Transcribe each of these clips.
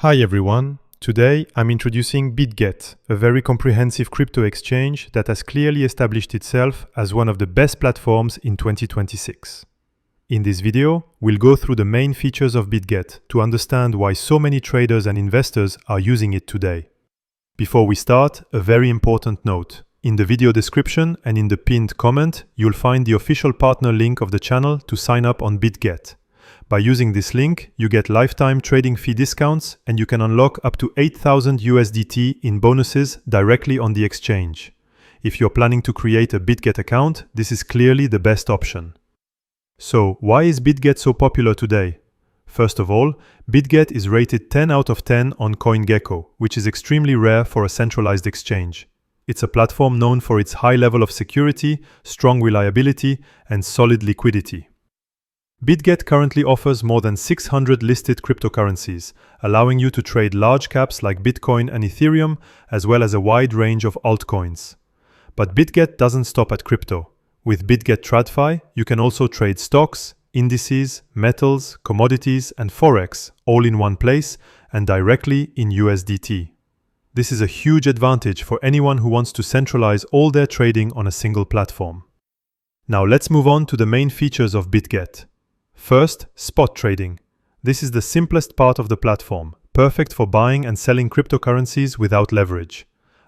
Hi everyone. Today I'm introducing Bitget, a very comprehensive crypto exchange that has clearly established itself as one of the best platforms in 2026. In this video, we'll go through the main features of Bitget to understand why so many traders and investors are using it today. Before we start, a very important note. In the video description and in the pinned comment, you'll find the official partner link of the channel to sign up on Bitget. By using this link, you get lifetime trading fee discounts and you can unlock up to 8,000 USDT in bonuses directly on the exchange. If you're planning to create a Bitget account, this is clearly the best option. So, why is Bitget so popular today? First of all, Bitget is rated 10 out of 10 on CoinGecko, which is extremely rare for a centralized exchange. It's a platform known for its high level of security, strong reliability, and solid liquidity. Bitget currently offers more than 600 listed cryptocurrencies, allowing you to trade large caps like Bitcoin and Ethereum, as well as a wide range of altcoins. But Bitget doesn't stop at crypto. With Bitget TradFi, you can also trade stocks, indices, metals, commodities, and forex, all in one place and directly in USDT. This is a huge advantage for anyone who wants to centralize all their trading on a single platform. Now let's move on to the main features of Bitget. First, spot trading. This is the simplest part of the platform, perfect for buying and selling cryptocurrencies without leverage.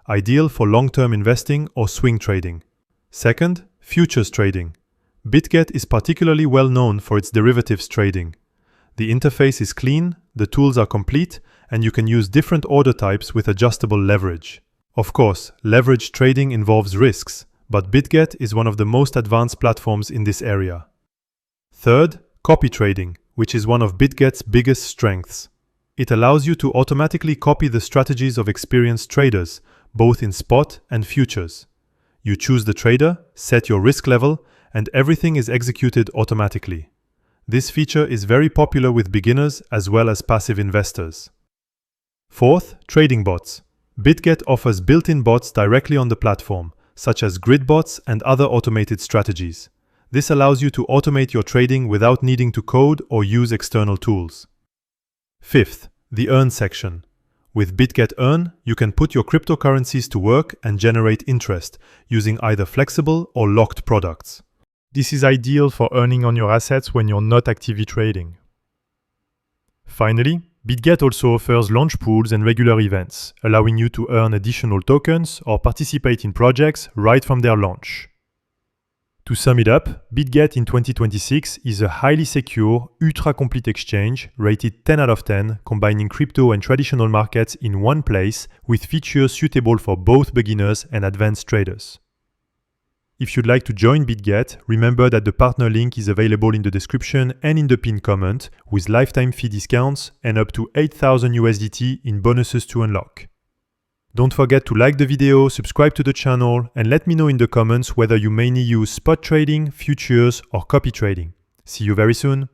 Ideal for long-term investing or swing trading. Second, futures trading. Bitget is particularly well known for its derivatives trading. The interface is clean, the tools are complete, and you can use different order types with adjustable leverage. Of course, leverage trading involves risks, but Bitget is one of the most advanced platforms in this area. Third, copy trading, which is one of Bitget's biggest strengths. It allows you to automatically copy the strategies of experienced traders, both in spot and futures. You choose the trader, set your risk level, and everything is executed automatically. This feature is very popular with beginners as well as passive investors. Fourth, trading bots. Bitget offers built-in bots directly on the platform, such as grid bots and other automated strategies. This allows you to automate your trading without needing to code or use external tools. Fifth, the Earn section. With Bitget Earn, you can put your cryptocurrencies to work and generate interest using either flexible or locked products. This is ideal for earning on your assets when you're not actively trading. Finally, Bitget also offers launch pools and regular events, allowing you to earn additional tokens or participate in projects right from their launch. To sum it up, Bitget in 2026 is a highly secure, ultra-complete exchange rated 10 out of 10, combining crypto and traditional markets in one place with features suitable for both beginners and advanced traders. If you'd like to join Bitget, remember that the partner link is available in the description and in the pinned comment with lifetime fee discounts and up to 8,000 USDT in bonuses to unlock. Don't forget to like the video, subscribe to the channel, and let me know in the comments whether you mainly use spot trading, futures, or copy trading. See you very soon.